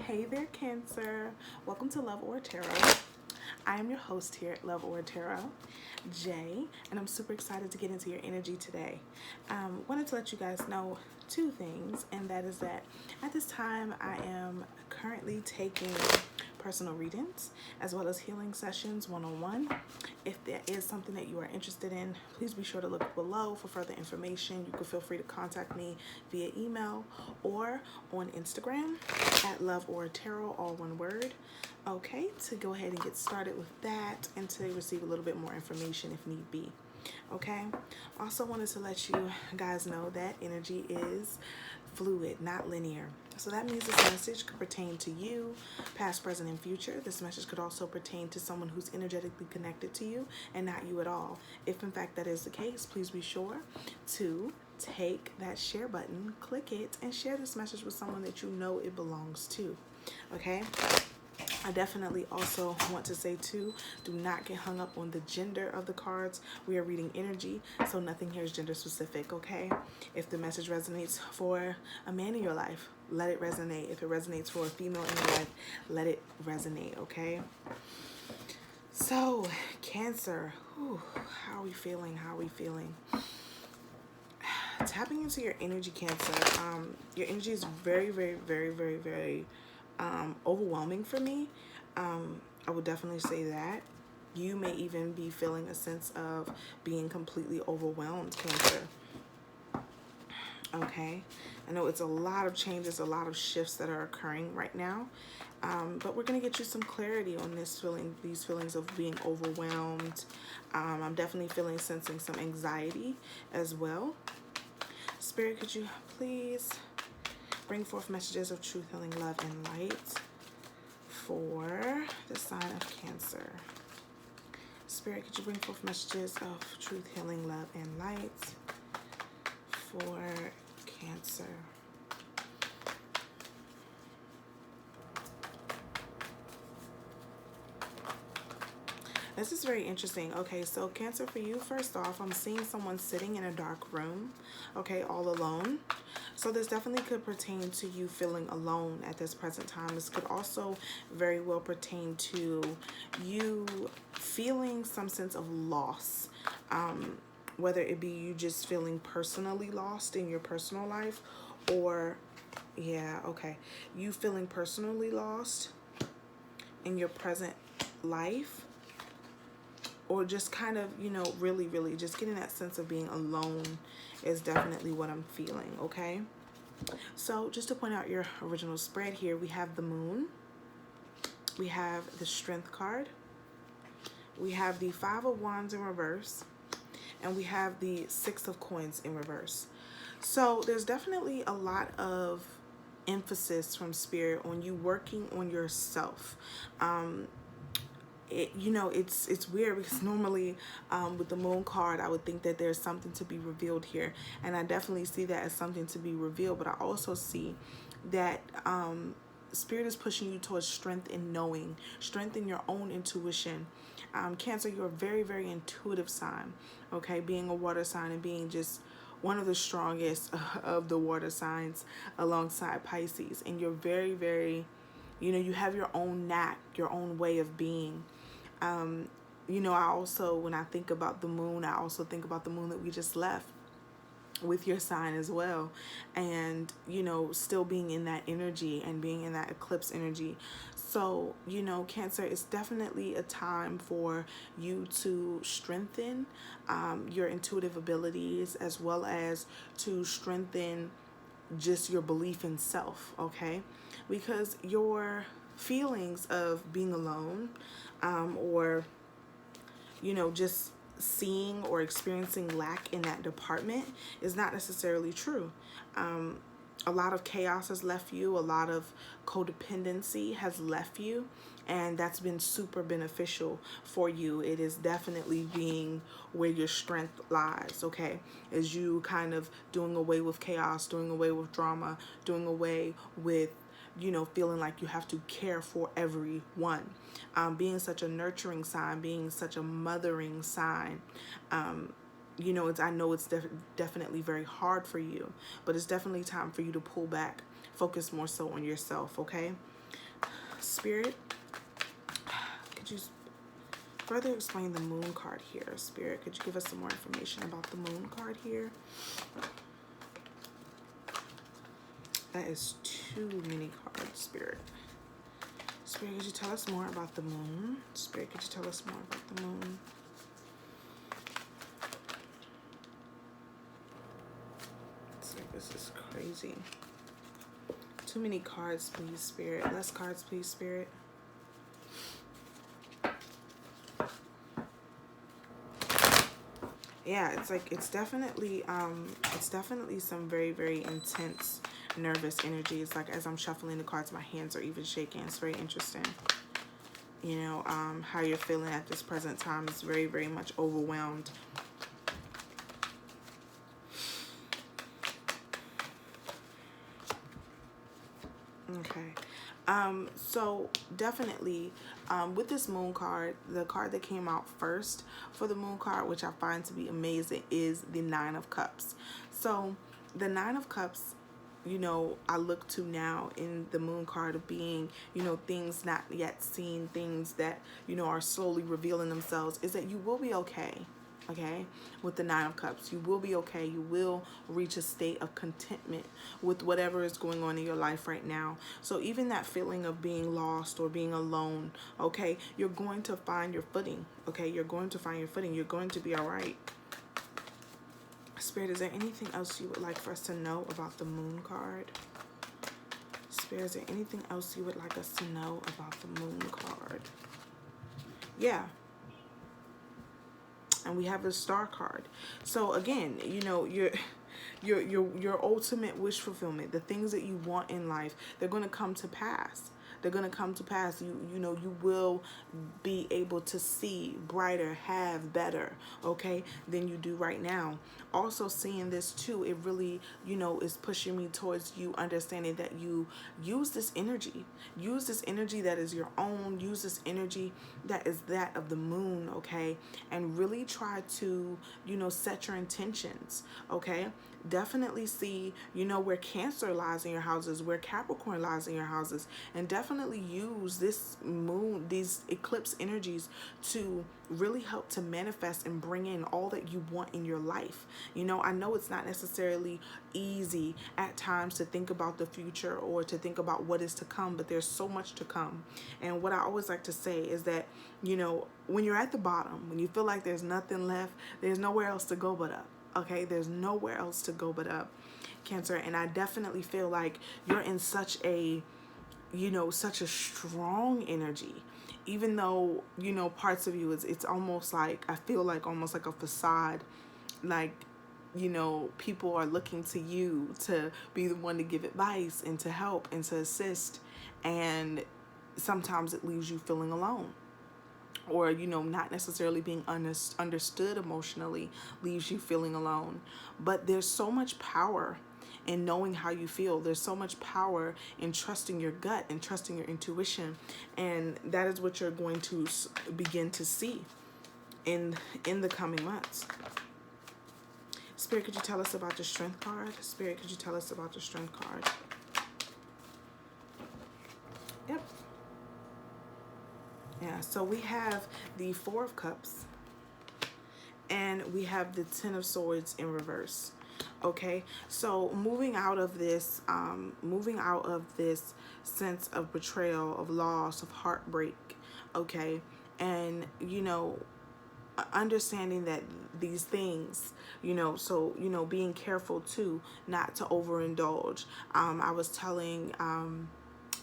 Hey there, Cancer. Welcome to Love or Tarot. I am your host here at Love or Tarot, Jay, and I'm super excited to get into your energy today. Wanted to let you guys know two things, and that is that at this time I am currently taking personal readings as well as healing sessions one-on-one. If there is something that you are interested in, please be sure to look below for further information. You can feel free to contact me via email or on Instagram at Love or Tarot, all one word. Okay, to go ahead and get started with that and to receive a little bit more information if need be. Okay, also wanted to let you guys know that energy is fluid, not linear. So that means this message could pertain to you, past, present, and future. This message could also pertain to someone who's energetically connected to you and not you at all. If in fact that is the case, please be sure to take that share button, click it, and share this message with someone that you know it belongs to. Okay? I definitely also want to say too, do not get hung up on the gender of the cards. We are reading energy, so nothing here is gender specific, okay? If the message resonates for a man in your life, let it resonate. If it resonates for a female in your life, let it resonate, okay? So, Cancer, how are we feeling? How are we feeling? Tapping into your energy, Cancer. Your energy is very, very, very, very, very overwhelming for me. I would definitely say that. You may even be feeling a sense of being completely overwhelmed, Cancer. Okay, I know it's a lot of changes, a lot of shifts that are occurring right now, but we're gonna get you some clarity on this feeling, these feelings of being overwhelmed. I'm definitely sensing some anxiety as well. Spirit, could you please bring forth messages of truth, healing, love, and light for the sign of Cancer? Spirit, could you bring forth messages of truth, healing, love, and light for Cancer? This is very interesting. Okay, so Cancer, for you, first off, I'm seeing someone sitting in a dark room, okay, all alone. So this definitely could pertain to you feeling alone at this present time. This could also very well pertain to you feeling some sense of loss, whether it be you just feeling personally lost in your personal life, or you feeling personally lost in your present life, or just kind of, really, really just getting that sense of being alone is definitely what I'm feeling, okay? So just to point out your original spread here, we have the Moon, we have the Strength card, we have the Five of Wands in reverse, and we have the Six of Coins in reverse. So there's definitely a lot of emphasis from Spirit on you working on yourself. It's weird because normally with the Moon card, I would think that there's something to be revealed here, and I definitely see that as something to be revealed, but I also see that Spirit is pushing you towards strength in knowing, strength in your own intuition. Cancer, you're a very, very intuitive sign, okay? Being a water sign and being just one of the strongest of the water signs alongside Pisces, and you're very, very, you have your own knack, your own way of being. I also, when I think about the Moon, I also think about the Moon that we just left with your sign as well, and still being in that energy and being in that eclipse energy. So Cancer, it's definitely a time for you to strengthen your intuitive abilities, as well as to strengthen just your belief in self, okay? Because your feelings of being alone, or just seeing or experiencing lack in that department is not necessarily true. A lot of chaos has left you, a lot of codependency has left you, and that's been super beneficial for you. It is definitely being where your strength lies, okay? As you kind of doing away with chaos, doing away with drama, doing away with feeling like you have to care for everyone. Being such a nurturing sign, being such a mothering sign, I know it's definitely very hard for you, but it's definitely time for you to pull back focus more so on yourself, okay? Spirit, could you further explain the moon card here? Spirit, could you give us some more information about the moon card here? That is too many cards, Spirit. Spirit, could you tell us more about the moon? Spirit, could you tell us more about the moon? This is crazy. Too many cards, please, Spirit. Less cards, please, Spirit. Yeah, it's like it's definitely some very, very intense nervous energy. It's like as I'm shuffling the cards, my hands are even shaking. It's very interesting. You know, how you're feeling at this present time is very, very much overwhelmed. Okay. So definitely, with this moon card, the card that came out first for the moon card, which I find to be amazing, is the Nine of Cups. So the Nine of Cups, you know, I look to now in the moon card of being, you know, things not yet seen, things that, you know, are slowly revealing themselves, is that you will be okay. Okay, with the Nine of Cups, you will be okay. You will reach a state of contentment with whatever is going on in your life right now. So even that feeling of being lost or being alone, okay, you're going to find your footing. Okay, you're going to find your footing. You're going to be all right. Spirit, is there anything else you would like for us to know about the moon card? Spirit, is there anything else you would like us to know about the moon card? Yeah. And we have the Star card. So again, you know, your ultimate wish fulfillment, the things that you want in life, they're going to come to pass. They're going to come to pass. You know, you will be able to see brighter, have better, okay, than you do right now. Also seeing this too, it really, you know, is pushing me towards you understanding that you use this energy. Use this energy that is your own. Use this energy that is that of the moon, okay? And really try to, you know, set your intentions, okay? Definitely see, you know, where Cancer lies in your houses, where Capricorn lies in your houses, and definitely use this moon, these eclipse energies to really help to manifest and bring in all that you want in your life. You know, I know it's not necessarily easy at times to think about the future or to think about what is to come, but there's so much to come. And what I always like to say is that, you know, when you're at the bottom, when you feel like there's nothing left, there's nowhere else to go but up. Okay, there's nowhere else to go but up, Cancer. And I definitely feel like you're in such a, you know, such a strong energy, even though, you know, parts of you, it's almost like, I feel like almost like a facade, like, you know, people are looking to you to be the one to give advice and to help and to assist. And sometimes it leaves you feeling alone. Or, you know, not necessarily being understood emotionally leaves you feeling alone. But there's so much power in knowing how you feel. There's so much power in trusting your gut and trusting your intuition. And that is what you're going to begin to see in the coming months. Spirit, could you tell us about the Strength card? Spirit, could you tell us about the Strength card? Yep. Yeah, so we have the Four of Cups and we have the Ten of Swords in reverse. Okay, so moving out of this sense of betrayal, of loss, of heartbreak, okay, and, you know, understanding that these things, you know, so, you know, being careful too, not to overindulge. I was telling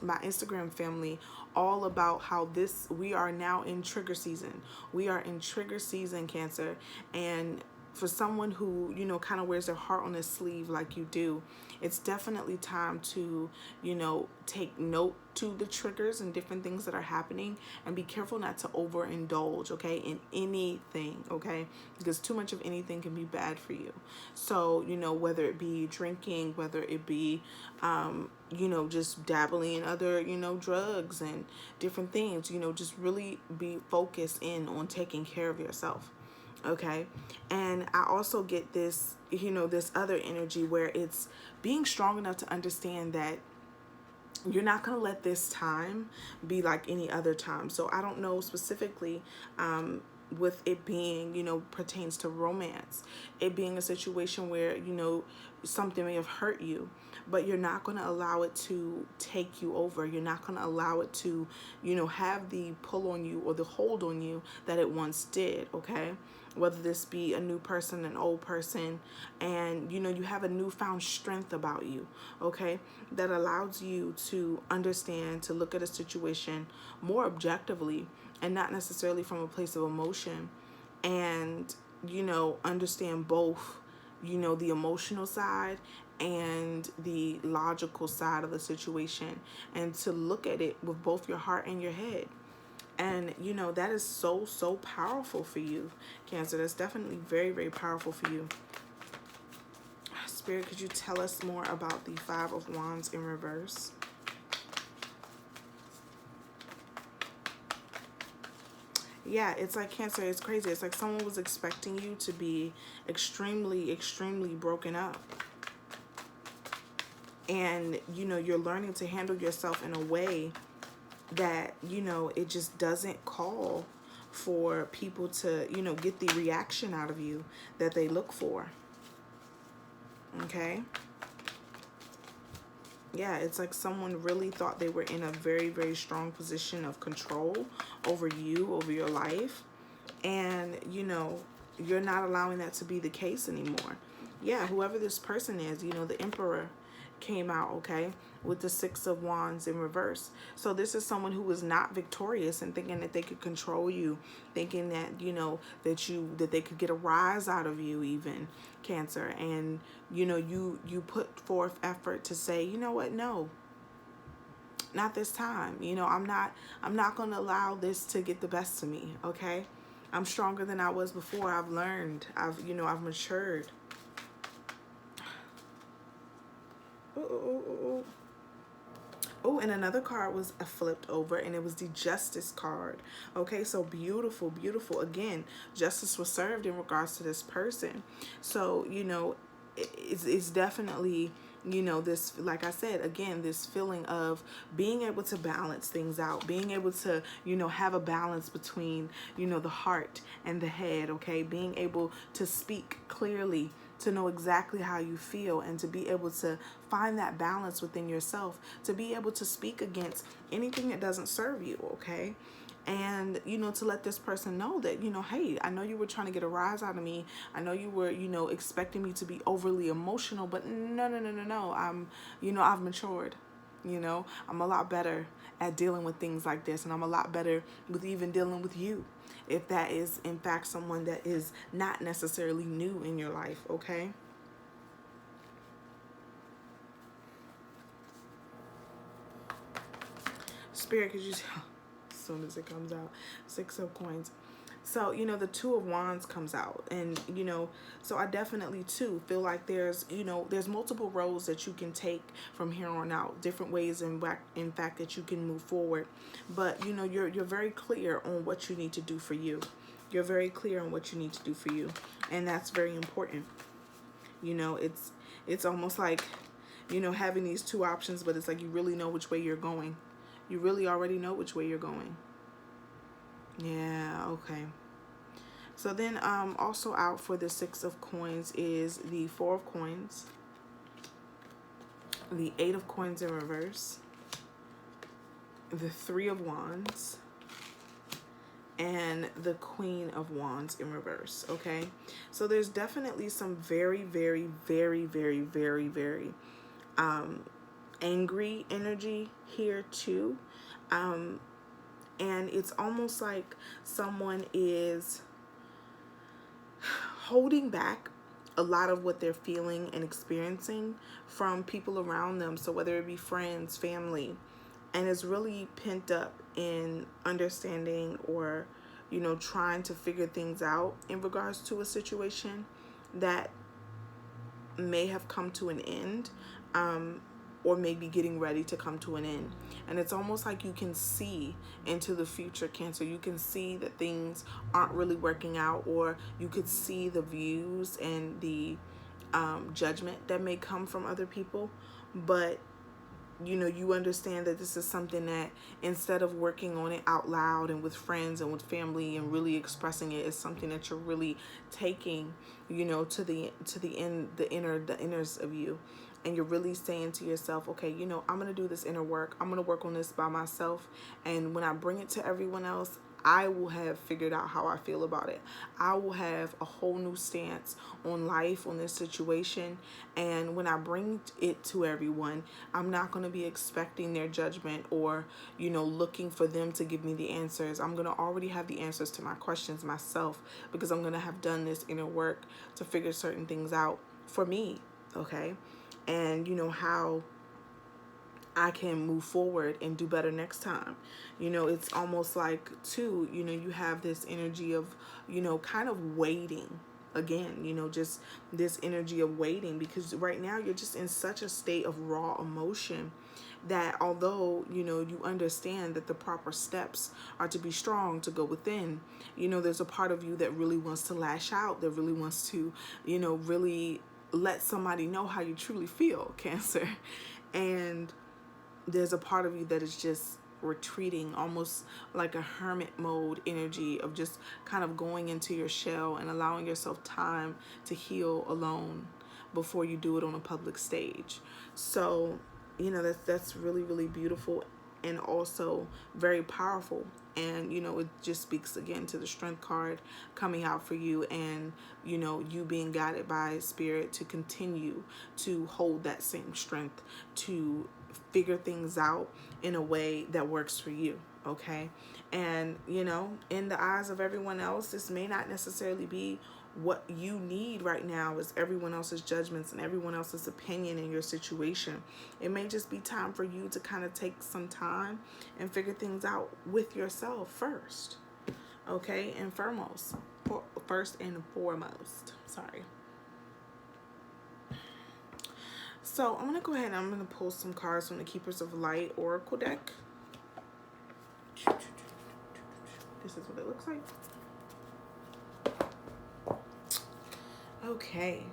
my Instagram family all about how we are now in trigger season. We are in trigger season, Cancer. And for someone who, you know, kind of wears their heart on their sleeve like you do, it's definitely time to, you know, take note to the triggers and different things that are happening, and be careful not to overindulge, okay, in anything, okay, because too much of anything can be bad for you. So, you know, whether it be drinking, whether it be, you know, just dabbling in other, you know, drugs and different things, you know, just really be focused in on taking care of yourself. Okay. And I also get this, you know, this other energy where it's being strong enough to understand that you're not going to let this time be like any other time. So I don't know specifically, with it being, pertains to romance, it being a situation where, something may have hurt you, but you're not going to allow it to take you over. You're not going to allow it to, have the pull on you or the hold on you that it once did, okay? Whether this be a new person, an old person, and you have a newfound strength about you, okay, that allows you to understand, to look at a situation more objectively and not necessarily from a place of emotion, and understand both, the emotional side and the logical side of the situation, and to look at it with both your heart and your head. And that is so, so powerful for you, Cancer. That's definitely very, very powerful for you. Spirit, could you tell us more about the Five of Wands in reverse? Yeah, it's like, Cancer, it's crazy. It's like someone was expecting you to be extremely, extremely broken up. And, you're learning to handle yourself in a way that, it just doesn't call for people to, get the reaction out of you that they look for. Okay? Yeah, it's like someone really thought they were in a very, very strong position of control over you, over your life. And, you're not allowing that to be the case anymore. Yeah, whoever this person is, the Emperor came out, okay, with the Six of Wands in reverse. So this is someone who was not victorious and thinking that they could control you, thinking that, that they could get a rise out of you, even, Cancer. And, you put forth effort to say, you know what, no, not this time. I'm not going to allow this to get the best of me, okay? I'm stronger than I was before. I've learned. I've matured. Oh, and another card was flipped over, and it was the Justice card. Okay, so beautiful, beautiful. Again, justice was served in regards to this person. So, it's definitely, this, like I said, again, this feeling of being able to balance things out, being able to, have a balance between, the heart and the head, okay? Being able to speak clearly, to know exactly how you feel, and to be able to find that balance within yourself, to be able to speak against anything that doesn't serve you, okay? And, to let this person know that, hey, I know you were trying to get a rise out of me. I know you were, expecting me to be overly emotional, but no. I've matured. I'm a lot better at dealing with things like this, and I'm a lot better with even dealing with you, if that is in fact someone that is not necessarily new in your life, okay? Spirit, could you tell, as soon as it comes out, Six of Coins. So, the Two of Wands comes out, and, so I definitely, too, feel like there's multiple roads that you can take from here on out, different ways, in fact, that you can move forward. But, you're very clear on what you need to do for you. You're very clear on what you need to do for you, and that's very important. It's almost like, having these two options, but it's like you really know which way you're going. You really already know which way you're going. Yeah, okay. So then also out for the Six of Coins is the Four of Coins, the Eight of Coins in reverse, the Three of Wands, and the Queen of Wands in reverse, okay? So there's definitely some very, very, very, very, very, very angry energy here too. And it's almost like someone is holding back a lot of what they're feeling and experiencing from people around them. So whether it be friends, family, and is really pent up in understanding or, trying to figure things out in regards to a situation that may have come to an end, or maybe getting ready to come to an end. And it's almost like you can see into the future, Cancer. You can see that things aren't really working out, or you could see the views and the judgment that may come from other people. But you understand that this is something that, instead of working on it out loud and with friends and with family and really expressing it, is something that you're really taking, to the inners of you. And you're really saying to yourself, okay, I'm going to do this inner work. I'm going to work on this by myself. And when I bring it to everyone else, I will have figured out how I feel about it. I will have a whole new stance on life, on this situation. And when I bring it to everyone, I'm not going to be expecting their judgment or, looking for them to give me the answers. I'm going to already have the answers to my questions myself, because I'm going to have done this inner work to figure certain things out for me. Okay. And how I can move forward and do better next time. It's almost like too, you have this energy of, kind of waiting again, just this energy of waiting, because right now you're just in such a state of raw emotion that although, you understand that the proper steps are to be strong, to go within, there's a part of you that really wants to lash out, that really wants to, really let somebody know how you truly feel, Cancer. And there's a part of you that is just retreating, almost like a hermit mode energy of just kind of going into your shell and allowing yourself time to heal alone before you do it on a public stage. So, that's really, really beautiful and also very powerful. And, it just speaks again to the strength card coming out for you, and, you being guided by spirit to continue to hold that same strength, to figure things out in a way that works for you. Okay. And, in the eyes of everyone else, this may not necessarily be what you need right now, is everyone else's judgments and everyone else's opinion in your situation. It may just be time for you to kind of take some time and figure things out with yourself first. Okay. And first and foremost. Sorry. So I'm going to go ahead and I'm going to pull some cards from the Keepers of Light Oracle deck. This is what it looks like. Okay.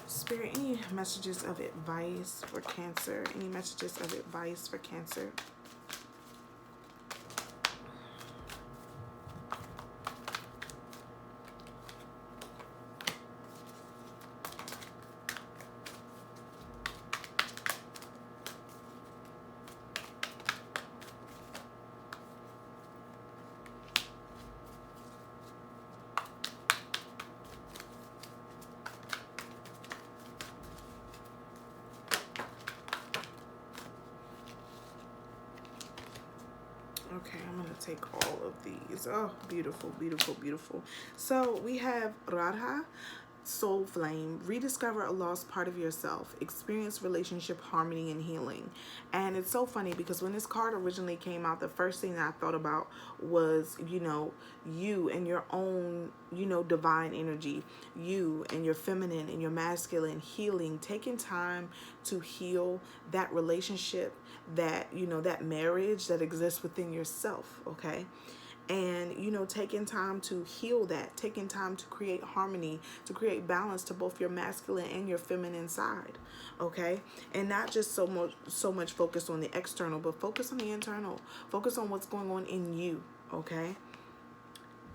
Spirit, any messages of advice for Cancer? Any messages of advice for Cancer? Okay, I'm going to take all of these. Oh, beautiful, beautiful, beautiful. So we have Radha, Soul Flame, rediscover a lost part of yourself, experience relationship harmony and healing. And it's so funny because when this card originally came out, the first thing that I thought about was, you and your own, divine energy, you and your feminine and your masculine healing, taking time to heal that relationship, that, that marriage that exists within yourself. Okay. And, taking time to heal that, taking time to create harmony, to create balance to both your masculine and your feminine side. Okay. And not just so much focus on the external, but focus on the internal, focus on what's going on in you. Okay.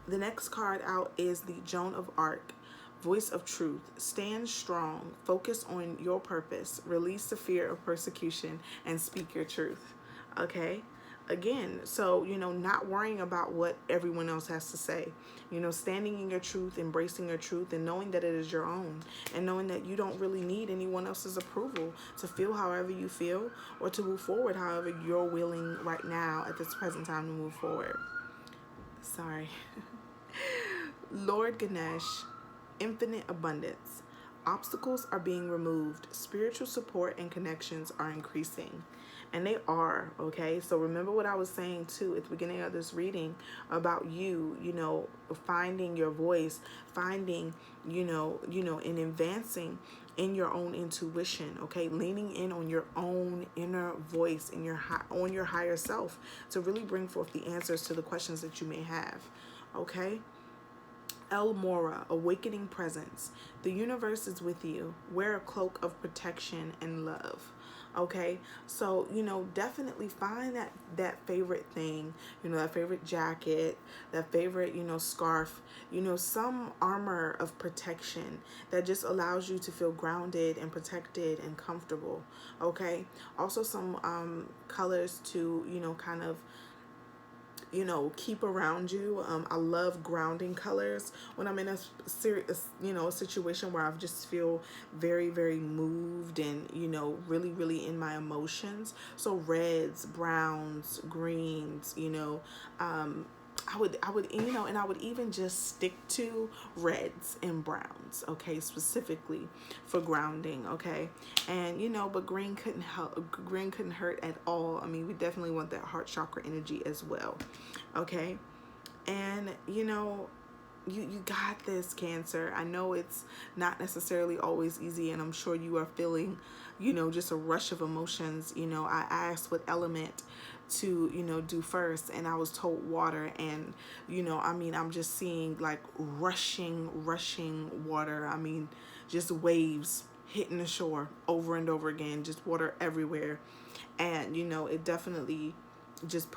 The next card out is the Joan of Arc, Voice of Truth. Stand strong, focus on your purpose, release the fear of persecution, and speak your truth. Okay. Again, so, not worrying about what everyone else has to say, standing in your truth, embracing your truth, and knowing that it is your own, and knowing that you don't really need anyone else's approval to feel however you feel or to move forward however you're willing right now at this present time to move forward. Sorry. Lord Ganesh, infinite abundance. Obstacles are being removed. Spiritual support and connections are increasing. And they are, okay? So remember what I was saying too at the beginning of this reading about you, finding your voice, finding, and advancing in your own intuition, okay? Leaning in on your own inner voice, on your higher self to really bring forth the answers to the questions that you may have, okay? El Mora, awakening presence. The universe is with you. Wear a cloak of protection and love. Okay, so definitely find that favorite thing, that favorite jacket, that favorite scarf, some armor of protection that just allows you to feel grounded and protected and comfortable. Okay, also some colors to kind of keep around you. I love grounding colors when I'm in a serious, a situation where I just feel very, very moved and, really, really in my emotions. So reds, browns, greens, I would, and I would even just stick to reds and browns, okay, specifically for grounding, okay, and but green couldn't help, green couldn't hurt at all. I mean, we definitely want that heart chakra energy as well, okay, and you got this, Cancer. I know it's not necessarily always easy, and I'm sure you are feeling, just a rush of emotions. I asked what element to, do first, and I was told water, and, I mean, I'm just seeing like rushing water. I mean, just waves hitting the shore over and over again, just water everywhere. And, it definitely just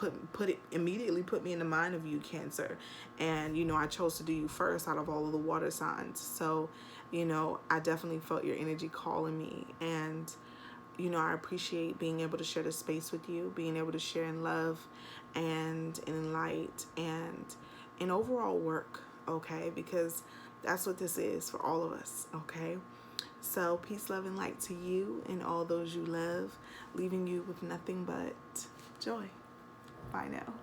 immediately put me in the mind of you, Cancer. And I chose to do you first out of all of the water signs. So I definitely felt your energy calling me. And I appreciate being able to share the space with you, being able to share in love and in light and in overall work, okay, because that's what this is for all of us, okay. So peace, love, and light to you and all those you love, leaving you with nothing but joy. Bye now.